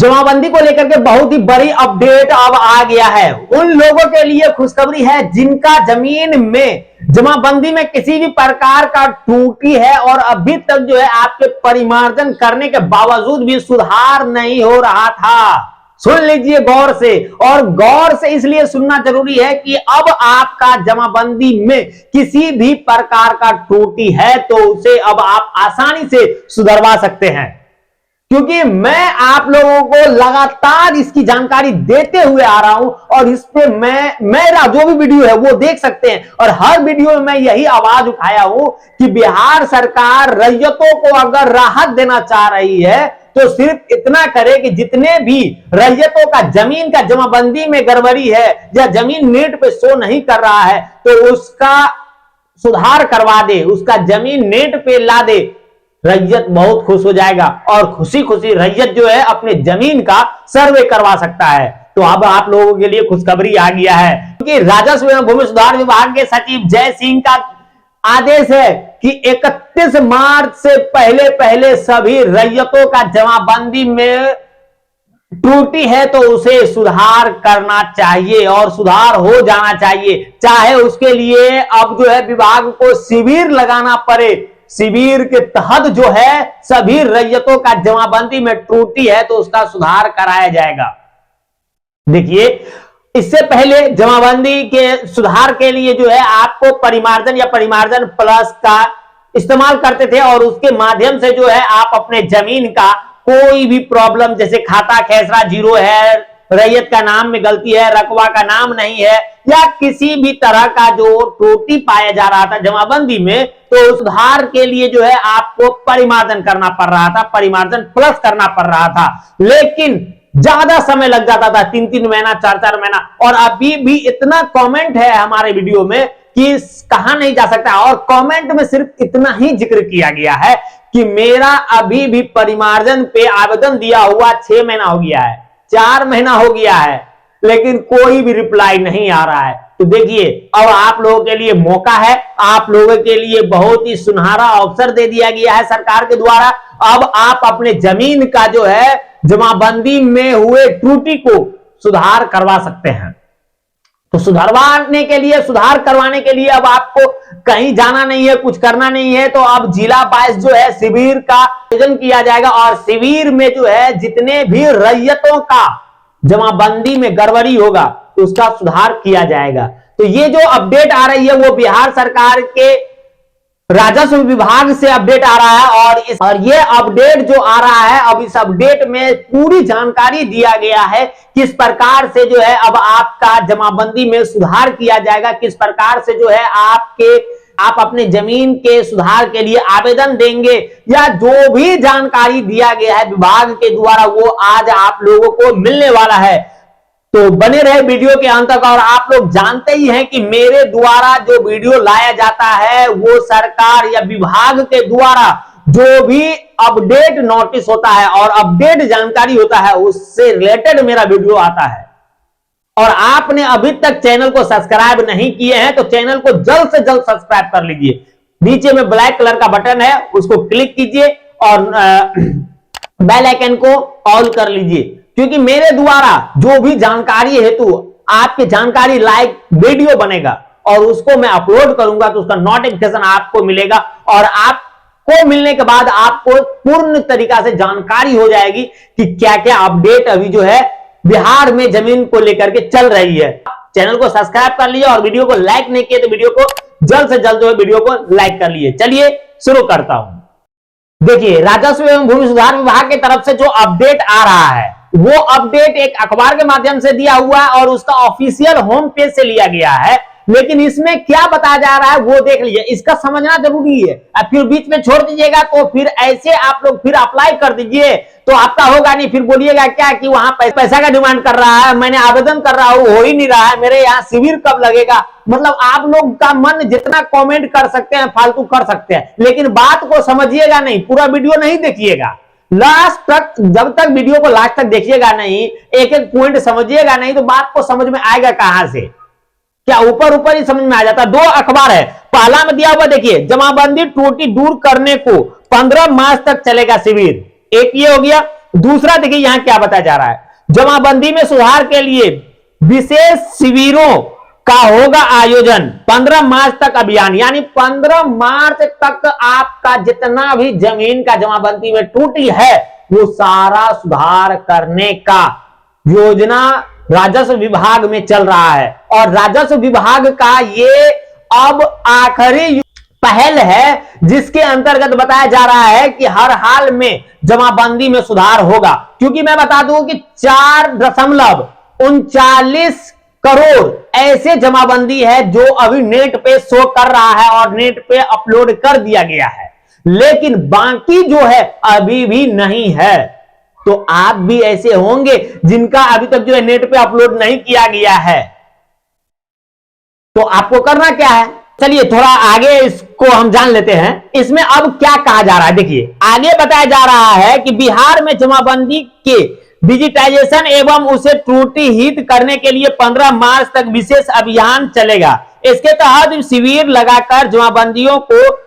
जमाबंदी को लेकर के बहुत ही बड़ी अपडेट अब आ गया है। उन लोगों के लिए खुशखबरी है जिनका जमीन में जमाबंदी में किसी भी प्रकार का त्रुटि है और अभी तक जो है आपके परिमार्जन करने के बावजूद भी सुधार नहीं हो रहा था। सुन लीजिए गौर से, और गौर से इसलिए सुनना जरूरी है कि अब आपका जमाबंदी में किसी भी प्रकार का त्रुटि है तो उसे अब आप आसानी से सुधरवा सकते हैं, क्योंकि मैं आप लोगों को लगातार इसकी जानकारी देते हुए आ रहा हूं और इस पे मेरा जो भी वीडियो है वो देख सकते हैं। और हर वीडियो में मैं यही आवाज उठाया हूं कि बिहार सरकार रैयतों को अगर राहत देना चाह रही है तो सिर्फ इतना करे कि जितने भी रैयतों का जमीन का जमाबंदी में गड़बड़ी है या जमीन नेट पे शो नहीं कर रहा है तो उसका सुधार करवा दे, उसका जमीन नेट पे ला दे। रैयत बहुत खुश हो जाएगा और खुशी खुशी रैयत जो है अपने जमीन का सर्वे करवा सकता है। तो अब आप लोगों के लिए खुशखबरी आ गया है, क्योंकि राजस्व एवं भूमि सुधार विभाग के सचिव जय सिंह का आदेश है कि 31 मार्च से पहले सभी रैयतों का जमाबंदी में त्रुटि है तो उसे सुधार करना चाहिए और सुधार हो जाना चाहिए, चाहे उसके लिए अब जो है विभाग को शिविर लगाना पड़े। शिविर के तहत जो है सभी रैयतों का जमाबंदी में त्रुटि है तो उसका सुधार कराया जाएगा। देखिए, इससे पहले जमाबंदी के सुधार के लिए जो है आपको परिमार्जन या परिमार्जन प्लस का इस्तेमाल करते थे और उसके माध्यम से जो है आप अपने जमीन का कोई भी प्रॉब्लम, जैसे खाता खेसरा जीरो है, रैयत का नाम में गलती है, रकबा का नाम नहीं है, या किसी भी तरह का जो त्रुटि पाया जा रहा था जमाबंदी में, तो सुधार के लिए जो है आपको परिमार्जन करना पड़ रहा था, परिमार्जन प्लस करना पड़ रहा था। लेकिन ज्यादा समय लग जाता था, 3-3 महीना 4-4 महीना। और अभी भी इतना कमेंट है हमारे वीडियो में कि कहा नहीं जा सकता, और कमेंट में सिर्फ इतना ही जिक्र किया गया है कि मेरा अभी भी परिमार्जन पे आवेदन दिया हुआ 6 महीना हो गया है, 4 महीना हो गया है, लेकिन कोई भी रिप्लाई नहीं आ रहा है। तो देखिए, अब आप लोगों के लिए मौका है, आप लोगों के लिए बहुत ही सुनहरा अवसर दे दिया गया है सरकार के द्वारा। अब आप अपने जमीन का जो है जमाबंदी में हुए त्रुटि को सुधार करवा सकते हैं। तो सुधारवाने के लिए, सुधार करवाने के लिए अब आपको कहीं जाना नहीं है, कुछ करना नहीं है। तो अब जिला 22 जो है शिविर का आयोजन किया जाएगा और शिविर में जो है जितने भी रैयतों का जमाबंदी में गड़बड़ी होगा उसका सुधार किया जाएगा। तो ये जो अपडेट आ रही है वो बिहार सरकार के राजस्व विभाग से अपडेट आ रहा है और ये अपडेट जो आ रहा है, अब इस अपडेट में पूरी जानकारी दिया गया है किस प्रकार से जो है अब आपका जमाबंदी में सुधार किया जाएगा, किस प्रकार से जो है आप अपने जमीन के सुधार के लिए आवेदन देंगे, या जो भी जानकारी दिया गया है विभाग के द्वारा वो आज आप लोगों को मिलने वाला है। तो बने रहे वीडियो के अंत तक। और आप लोग जानते ही हैं कि मेरे द्वारा जो वीडियो लाया जाता है वो सरकार या विभाग के द्वारा जो भी अपडेट नोटिस होता है और अपडेट जानकारी होता है उससे रिलेटेड मेरा वीडियो आता है। और आपने अभी तक चैनल को सब्सक्राइब नहीं किए हैं तो चैनल को जल्द से जल्द सब्सक्राइब कर लीजिए। नीचे में ब्लैक कलर का बटन है, उसको क्लिक कीजिए और बेल आइकन को ऑल कर लीजिए, क्योंकि मेरे द्वारा जो भी जानकारी हेतु आपकी जानकारी लायक वीडियो बनेगा और उसको मैं अपलोड करूंगा तो उसका नोटिफिकेशन आपको मिलेगा और आपको मिलने के बाद आपको पूर्ण तरीका से जानकारी हो जाएगी कि क्या क्या अपडेट अभी जो है बिहार में जमीन को लेकर के चल रही है। चैनल को सब्सक्राइब कर लीजिए और वीडियो को लाइक नहीं किए तो वीडियो को जल्द से जल्द जो है वीडियो को लाइक कर लीजिए। चलिए शुरू करता हूं। देखिए, राजस्व एवं भूमि सुधार विभाग की तरफ से जो अपडेट आ रहा है वो अपडेट एक अखबार के माध्यम से दिया हुआ है और उसका ऑफिशियल होम पेज से लिया गया है, लेकिन इसमें क्या बताया जा रहा है वो देख लीजिए, इसका समझना जरूरी है। अब फिर बीच में छोड़ दीजिएगा तो फिर ऐसे आप लोग फिर अप्लाई कर दीजिए तो आपका होगा नहीं, फिर बोलिएगा क्या कि वहां पैसा का डिमांड कर रहा है, मैंने आवेदन कर रहा हूं हो ही नहीं रहा है, मेरे यहाँ शिविर कब लगेगा। मतलब आप लोग का मन जितना कमेंट कर सकते हैं फालतू कर सकते हैं, लेकिन बात को समझिएगा नहीं, पूरा वीडियो नहीं देखिएगा लास्ट तक। जब तक वीडियो को लास्ट तक देखिएगा नहीं, एक एक पॉइंट समझिएगा नहीं तो बात को समझ में आएगा कहां से, क्या ऊपर ऊपर ही समझ में आ जाता। 2 अखबार है, पहला में दिया हुआ देखिए, जमाबंदी त्रुटि दूर करने को 15 मार्च तक चलेगा शिविर, एक ये हो गया। दूसरा देखिए यहां क्या बताया जा रहा है, जमाबंदी में सुधार के लिए विशेष शिविरों का होगा आयोजन, 15 मार्च तक अभियान, यानी 15 मार्च तक आपका जितना भी जमीन का जमाबंदी में टूटी है वो सारा सुधार करने का योजना राजस्व विभाग में चल रहा है। और राजस्व विभाग का ये अब आखिरी पहल है जिसके अंतर्गत बताया जा रहा है कि हर हाल में जमाबंदी में सुधार होगा। क्योंकि मैं बता दूं कि 4.39 करोड़ ऐसे जमाबंदी है जो अभी नेट पे शो कर रहा है और नेट पे अपलोड कर दिया गया है, लेकिन बाकी जो है अभी भी नहीं है। तो आप भी ऐसे होंगे जिनका अभी तक जो है नेट पे अपलोड नहीं किया गया है, तो आपको करना क्या है, चलिए थोड़ा आगे इसको हम जान लेते हैं। इसमें अब क्या कहा जा रहा है, देखिए आगे बताया जा रहा है कि बिहार में जमाबंदी के डिजिटाइजेशन एवं उसे त्रुटिरहित करने के लिए 15 मार्च तक विशेष अभियान चलेगा। इसके तहत शिविर लगाकर जमाबंदियों को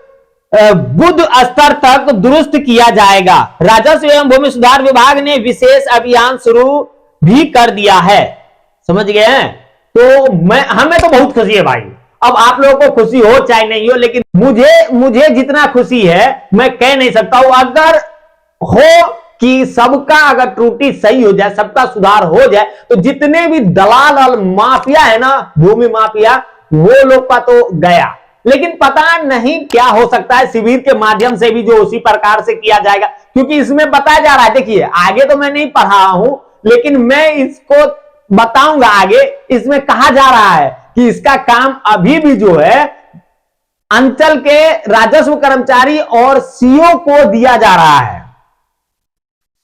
बुद्ध स्तर तक दुरुस्त किया जाएगा। राजस्व एवं भूमि सुधार विभाग ने विशेष अभियान शुरू भी कर दिया है। समझ गए हैं? तो हमें तो बहुत खुशी है भाई। अब आप लोगों को खुशी हो चाहे नहीं हो, लेकिन मुझे जितना खुशी है मैं कह नहीं सकता हूं। अगर हो कि सबका अगर त्रुटि सही हो जाए, सबका सुधार हो जाए, तो जितने भी दलाल और माफिया है ना, भूमि माफिया, वो लोग का तो गया। लेकिन पता नहीं क्या हो सकता है शिविर के माध्यम से भी जो उसी प्रकार से किया जाएगा, क्योंकि इसमें बताया जा रहा है, देखिए आगे तो मैं नहीं पढ़ा हूं लेकिन मैं इसको बताऊंगा आगे। इसमें कहा जा रहा है कि इसका काम अभी भी जो है अंचल के राजस्व कर्मचारी और सीओ को दिया जा रहा है,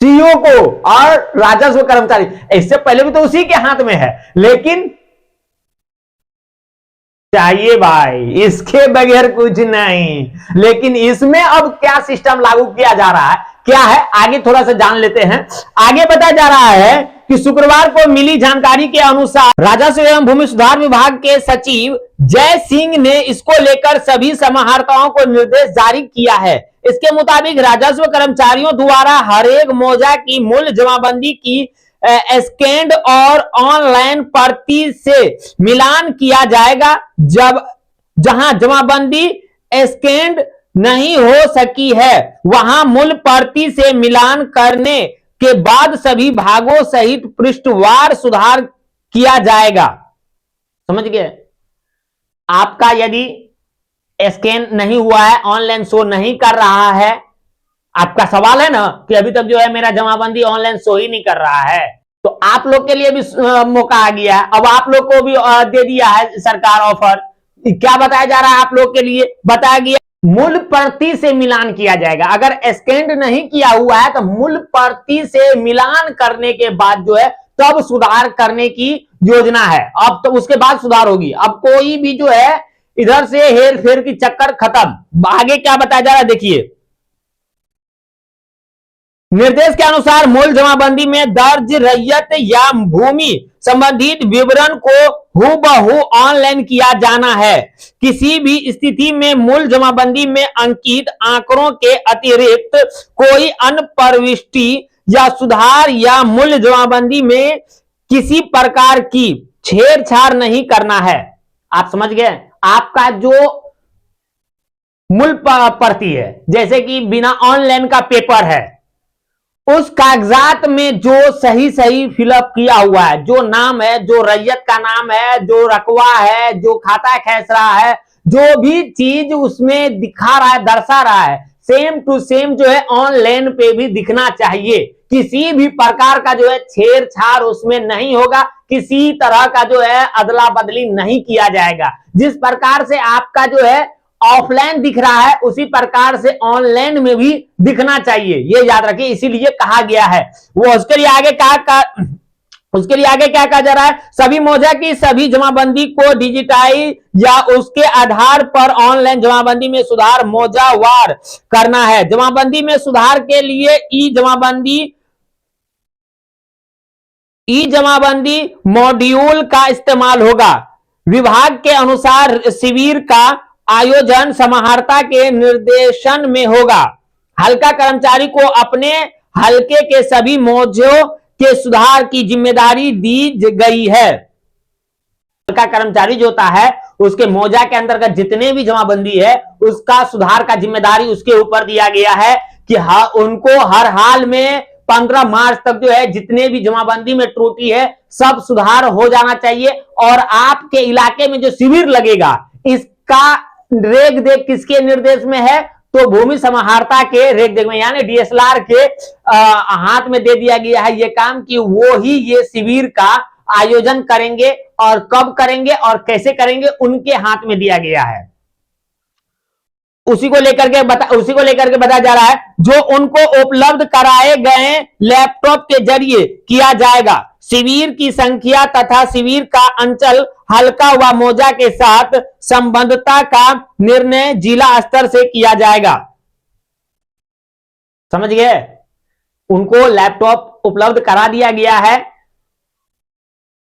सीओ को और राजस्व कर्मचारी। इससे पहले भी तो उसी के हाथ में है, लेकिन चाहिए भाई, इसके बगैर कुछ नहीं। लेकिन इसमें अब क्या सिस्टम लागू किया जा रहा है, क्या है, आगे थोड़ा सा जान लेते हैं। आगे बताया जा रहा है कि शुक्रवार को मिली जानकारी के अनुसार राजस्व एवं भूमि सुधार विभाग के सचिव जय सिंह ने इसको लेकर सभी समाहर्ताओं को निर्देश जारी किया है। इसके मुताबिक राजस्व कर्मचारियों द्वारा हर एक मौजा की मूल जमाबंदी की स्कैंड और ऑनलाइन प्रति से मिलान किया जाएगा। जहां जमाबंदी स्कैंड नहीं हो सकी है वहां मूल प्रति से मिलान करने के बाद सभी भागों सहित पृष्ठवार सुधार किया जाएगा। समझ गए? आपका यदि स्कैन नहीं हुआ है, ऑनलाइन शो नहीं कर रहा है, आपका सवाल है ना कि अभी तक जो है मेरा जमाबंदी ऑनलाइन शो ही नहीं कर रहा है, तो आप लोग के लिए भी मौका आ गया है। अब आप लोग को भी दे दिया है सरकार ऑफर। क्या बताया जा रहा है आप लोग के लिए? बताया गया मूल प्रति से मिलान किया जाएगा। अगर स्कैन नहीं किया हुआ है तो मूल प्रति से मिलान करने के बाद जो है तब सुधार करने की योजना है। अब तो उसके बाद सुधार होगी। अब कोई भी जो है इधर से हेर फेर की चक्कर खत्म। आगे क्या बताया जा रहा है देखिए, निर्देश के अनुसार मूल जमाबंदी में दर्ज रैयत या भूमि संबंधित विवरण को हूबहू ऑनलाइन किया जाना है। किसी भी स्थिति में मूल जमाबंदी में अंकित आंकड़ों के अतिरिक्त कोई अन्य प्रविष्टि या सुधार या मूल जमाबंदी में किसी प्रकार की छेड़छाड़ नहीं करना है। आप समझ गए? आपका जो मूल प्रति है, जैसे कि बिना ऑनलाइन का पेपर है, उस कागजात में जो सही सही फिलअप किया हुआ है, जो नाम है, जो रैयत का नाम है, जो रकवा है, जो खाता खेसरा है, जो भी चीज उसमें दिखा रहा है, दर्शा रहा है, सेम टू सेम जो है ऑनलाइन पे भी दिखना चाहिए। किसी भी प्रकार का जो है छेड़छाड़ उसमें नहीं होगा, किसी तरह का जो है अदला बदली नहीं किया जाएगा। जिस प्रकार से आपका जो है ऑफलाइन दिख रहा है उसी प्रकार से ऑनलाइन में भी दिखना चाहिए, ये याद रखिए, इसीलिए कहा गया है। वो उसके लिए आगे क्या कहा जा रहा है, सभी मौजा की सभी जमाबंदी को डिजिटाइज या उसके आधार पर ऑनलाइन जमाबंदी में सुधार मौजावार करना है। जमाबंदी में सुधार के लिए ई जमाबंदी मॉड्यूल का इस्तेमाल होगा। विभाग के अनुसार शिविर का आयोजन समाहर्ता के निर्देशन में होगा। हल्का कर्मचारी को अपने हल्के के सभी मौजों के सुधार की जिम्मेदारी दी गई है। हल्का कर्मचारी जो होता है उसके मौजा के अंतर्गत जितने भी जमाबंदी है उसका सुधार का जिम्मेदारी उसके ऊपर दिया गया है कि उनको हर हाल में 15 मार्च तक जो है जितने भी जमाबंदी में त्रुटि है सब सुधार हो जाना चाहिए। और आपके इलाके में जो शिविर लगेगा इसका रेख देख किसके निर्देश में है, तो भूमि समाहर्ता के रेख देख में यानी डीएसएलआर के हाथ में दे दिया गया है ये काम कि वो ही ये शिविर का आयोजन करेंगे और कब करेंगे और कैसे करेंगे उनके हाथ में दिया गया है। उसी को लेकर के बताया जा रहा है जो उनको उपलब्ध कराए गए लैपटॉप के जरिए किया जाएगा। शिविर की संख्या तथा शिविर का अंचल हल्का व मोजा के साथ संबद्धता का निर्णय जिला स्तर से किया जाएगा। समझ गए? उनको लैपटॉप उपलब्ध करा दिया गया है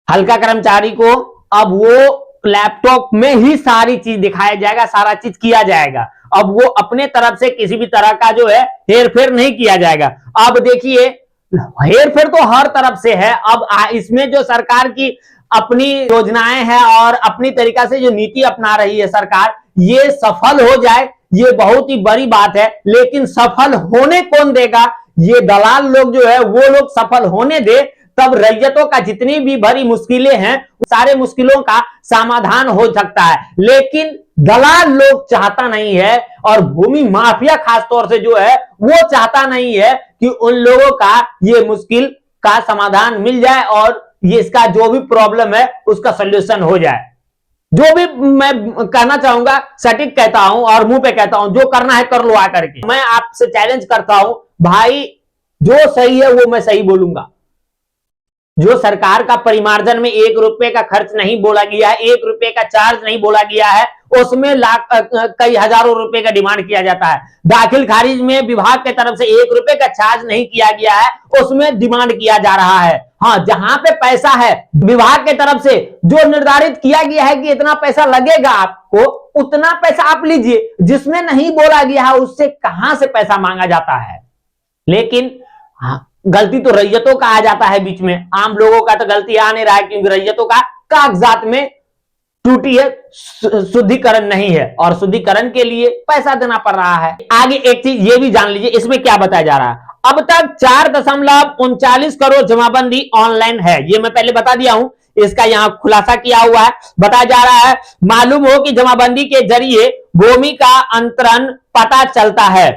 हल्का कर्मचारी को। अब वो लैपटॉप में ही सारी चीज दिखाया जाएगा, सारा चीज किया जाएगा। अब वो अपने तरफ से किसी भी तरह का जो है हेरफेर नहीं किया जाएगा। अब देखिए हेरफेर तो हर तरफ से है। अब इसमें जो सरकार की अपनी योजनाएं हैं और अपनी तरीका से जो नीति अपना रही है सरकार, ये सफल हो जाए ये बहुत ही बड़ी बात है। लेकिन सफल होने कौन देगा? ये दलाल लोग जो है वो लोग सफल होने दे, तब रैयतों का जितनी भी बड़ी मुश्किलें हैं सारे मुश्किलों का समाधान हो सकता है। लेकिन दलाल लोग चाहता नहीं है और भूमि माफिया खासतौर से जो है वो चाहता नहीं है कि उन लोगों का ये मुश्किल का समाधान मिल जाए और ये इसका जो भी प्रॉब्लम है उसका सॉल्यूशन हो जाए। जो भी मैं कहना चाहूंगा सटीक कहता हूं और मुंह पे कहता हूं, जो करना है कर लो आकर के। मैं आपसे चैलेंज करता हूं भाई, जो सही है वो मैं सही बोलूंगा। जो सरकार का परिमार्जन में 1 रुपए का खर्च नहीं बोला गया है, 1 रुपए का चार्ज नहीं बोला गया है, उसमें लाख कई हजारों रुपए का डिमांड किया जाता है। दाखिल खारिज में विभाग के तरफ से 1 रुपए का चार्ज नहीं किया गया है, उसमें डिमांड किया जा रहा है। हाँ, जहां पे पैसा है विभाग के तरफ से जो निर्धारित किया गया है कि इतना पैसा लगेगा आपको, उतना पैसा आप लीजिए। जिसमें नहीं बोला गया है उससे कहां से पैसा मांगा जाता है। लेकिन हाँ, गलती तो रैयतों का आ जाता है बीच में, आम लोगों का तो गलती आ नहीं रहा है क्योंकि रैयतों का कागजात में त्रुटि है, शुद्धिकरण नहीं है और शुद्धिकरण के लिए पैसा देना पड़ रहा है। आगे एक चीज ये भी जान लीजिए इसमें क्या बताया जा रहा है। अब तक 4.39 करोड़ जमाबंदी ऑनलाइन है, ये मैं पहले बता दिया हूं, इसका यहां खुलासा किया हुआ है। बताया जा रहा है मालूम हो कि जमाबंदी के जरिए भूमि का अंतरण पता चलता है।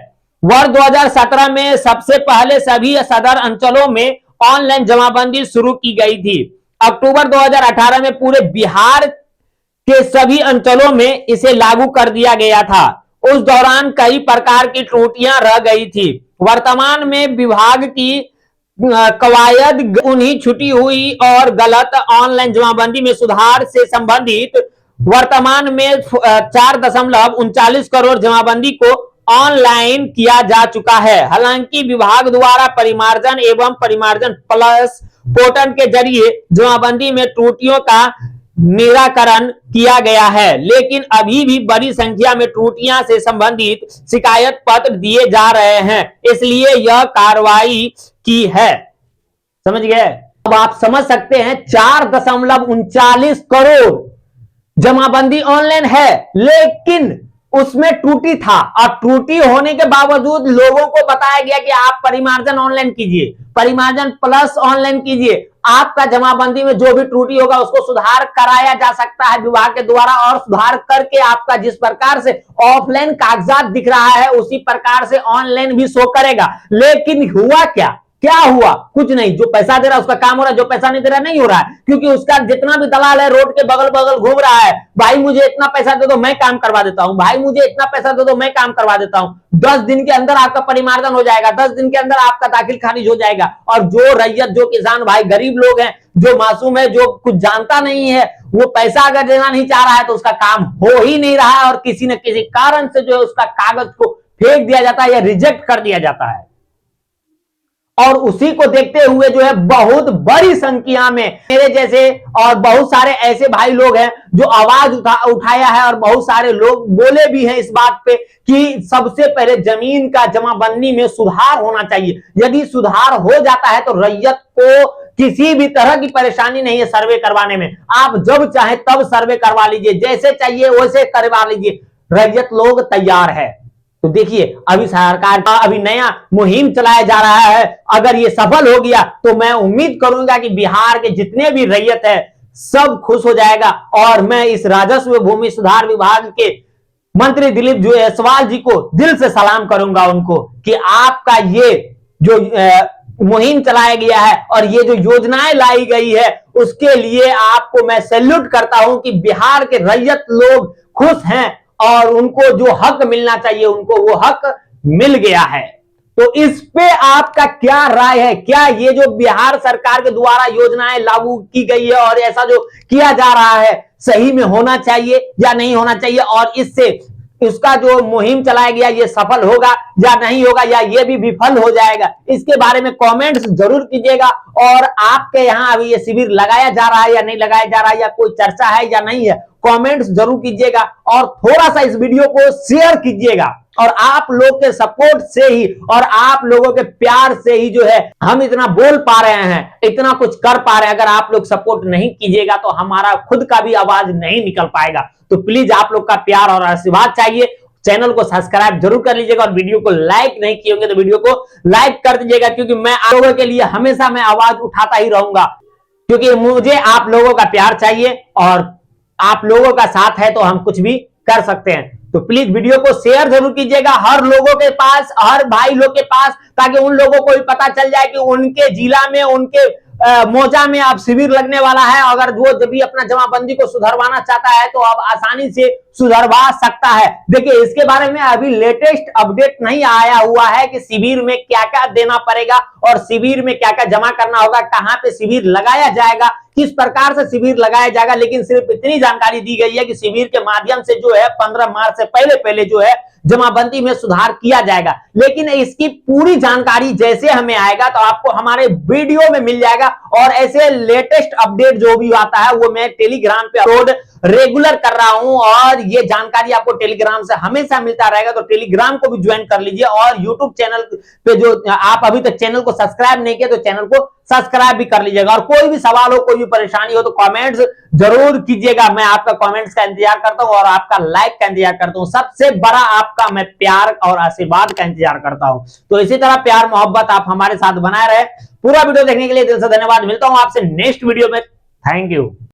वर्ष 2017 में सबसे पहले सभी सदर अंचलों में ऑनलाइन जमाबंदी शुरू की गई थी। अक्टूबर 2018 में पूरे बिहार के सभी अंचलों में इसे लागू कर दिया गया था। उस दौरान कई प्रकार की त्रुटियां रह गई थी। वर्तमान में विभाग की कवायद उन्हीं छुटी हुई और गलत ऑनलाइन जमाबंदी में सुधार से संबंधित वर्तमान में 4.39 करोड़ जमाबंदी को ऑनलाइन किया जा चुका है। हालांकि विभाग द्वारा परिमार्जन एवं परिमार्जन प्लस पोर्टल के जरिए जमाबंदी में त्रुटियों का निराकरण किया गया है, लेकिन अभी भी बड़ी संख्या में त्रुटियां से संबंधित शिकायत पत्र दिए जा रहे हैं, इसलिए यह कार्रवाई की है। समझ गए? अब आप समझ सकते हैं 4.39 करोड़ जमाबंदी ऑनलाइन है, लेकिन उसमें त्रुटि था और त्रुटि होने के बावजूद लोगों को बताया गया कि आप परिमार्जन ऑनलाइन कीजिए, परिमार्जन प्लस ऑनलाइन कीजिए, आपका जमाबंदी में जो भी त्रुटि होगा उसको सुधार कराया जा सकता है विभाग के द्वारा और सुधार करके आपका जिस प्रकार से ऑफलाइन कागजात दिख रहा है उसी प्रकार से ऑनलाइन भी शो करेगा। लेकिन हुआ क्या हुआ? कुछ नहीं। जो पैसा दे रहा है उसका काम हो रहा है, जो पैसा नहीं दे रहा नहीं हो रहा है, क्योंकि उसका जितना भी दलाल है रोड के बगल बगल घूम रहा है, भाई मुझे इतना पैसा दे दो मैं काम करवा देता हूं, भाई मुझे इतना पैसा दे दो मैं काम करवा देता हूं। 10 दिन के अंदर आपका परिमार्जन हो जाएगा, 10 दिन के अंदर आपका दाखिल खारिज हो जाएगा। और जो रैयत, जो किसान भाई, गरीब लोग हैं, जो मासूम है, जो कुछ जानता नहीं है, वो पैसा अगर देना नहीं चाह रहा है तो उसका काम हो ही नहीं रहा है और किसी न किसी कारण से जो है उसका कागज को फेंक दिया जाता है या रिजेक्ट कर दिया जाता है। और उसी को देखते हुए जो है बहुत बड़ी संख्या में मेरे जैसे और बहुत सारे ऐसे भाई लोग हैं जो आवाज उठाया है और बहुत सारे लोग बोले भी हैं इस बात पे कि सबसे पहले जमीन का जमाबंदी में सुधार होना चाहिए। यदि सुधार हो जाता है तो रैयत को किसी भी तरह की परेशानी नहीं है सर्वे करवाने में। आप जब चाहे तब सर्वे करवा लीजिए, जैसे चाहिए वैसे करवा लीजिए, रैयत लोग तैयार है। तो देखिए अभी सरकार का अभी नया मुहिम चलाया जा रहा है, अगर ये सफल हो गया तो मैं उम्मीद करूंगा कि बिहार के जितने भी रैयत है सब खुश हो जाएगा। और मैं इस राजस्व भूमि सुधार विभाग के मंत्री दिलीप जायसवाल जी को दिल से सलाम करूंगा उनको कि आपका ये जो मुहिम चलाया गया है और ये जो योजनाएं लाई गई है उसके लिए आपको मैं सैल्यूट करता हूं कि बिहार के रैयत लोग खुश हैं और उनको जो हक मिलना चाहिए उनको वो हक मिल गया है। तो इस पे आपका क्या राय है? क्या ये जो बिहार सरकार के द्वारा योजनाएं लागू की गई है और ऐसा जो किया जा रहा है सही में होना चाहिए या नहीं होना चाहिए, और इससे इसका जो मुहिम चलाया गया ये सफल होगा या नहीं होगा, या ये भी विफल हो जाएगा? इसके बारे में कमेंट्स जरूर कीजिएगा। और आपके यहाँ अभी ये शिविर लगाया जा रहा है या नहीं लगाया जा रहा है, या कोई चर्चा है या नहीं है, कमेंट्स जरूर कीजिएगा और थोड़ा सा इस वीडियो को शेयर कीजिएगा। और आप लोग के सपोर्ट से ही और आप लोगों के प्यार से ही जो है हम इतना बोल पा रहे हैं, इतना कुछ कर पा रहे हैं। अगर आप लोग सपोर्ट नहीं कीजिएगा तो हमारा खुद का भी आवाज नहीं निकल पाएगा। तो प्लीज आप लोग का प्यार और आशीर्वाद चाहिए। चैनल को सब्सक्राइब जरूर कर लीजिएगा और वीडियो को लाइक नहीं किए होंगे तो वीडियो को लाइक कर दीजिएगा, क्योंकि मैं आप लोगों के लिए हमेशा मैं आवाज उठाता ही रहूंगा, क्योंकि मुझे आप लोगों का प्यार चाहिए और आप लोगों का साथ है तो हम कुछ भी कर सकते हैं। तो प्लीज वीडियो को शेयर जरूर कीजिएगा हर लोगों के पास, हर भाई लोग के पास, ताकि उन लोगों को भी पता चल जाए कि उनके जिला में उनके मोजा में अब शिविर लगने वाला है। अगर वो जब भी अपना जमाबंदी को सुधरवाना चाहता है तो अब आसानी से सुधरवा सकता है। देखिए इसके बारे में अभी लेटेस्ट अपडेट नहीं आया हुआ है कि शिविर में क्या क्या देना पड़ेगा और शिविर में क्या क्या जमा करना होगा, कहां पे शिविर लगाया जाएगा, किस प्रकार से शिविर लगाया जाएगा। लेकिन सिर्फ इतनी जानकारी दी गई है कि शिविर के माध्यम से जो है 15 मार्च से पहले जो है जमाबंदी में सुधार किया जाएगा। लेकिन इसकी पूरी जानकारी जैसे हमें आएगा तो आपको हमारे वीडियो में मिल जाएगा। और ऐसे लेटेस्ट अपडेट जो भी आता है वो मैं टेलीग्राम पे अपलोड रेगुलर कर रहा हूं और ये जानकारी आपको टेलीग्राम से हमेशा मिलता रहेगा। तो टेलीग्राम को भी ज्वाइन कर लीजिए और यूट्यूब चैनल पे जो आप अभी तक चैनल को सब्सक्राइब नहीं किया तो चैनल को सब्सक्राइब भी कर लीजिएगा। और कोई भी सवाल हो, कोई भी परेशानी हो तो कमेंट्स जरूर कीजिएगा। मैं आपका कमेंट्स का इंतजार करता हूं और आपका लाइक का इंतजार करता हूं। सबसे बड़ा आपका मैं प्यार और आशीर्वाद का इंतजार करता हूं। तो इसी तरह प्यार मोहब्बत आप हमारे साथ बनाए रहे। पूरा वीडियो देखने के लिए दिल से धन्यवाद। मिलता हूं आपसे नेक्स्ट वीडियो में। Thank you.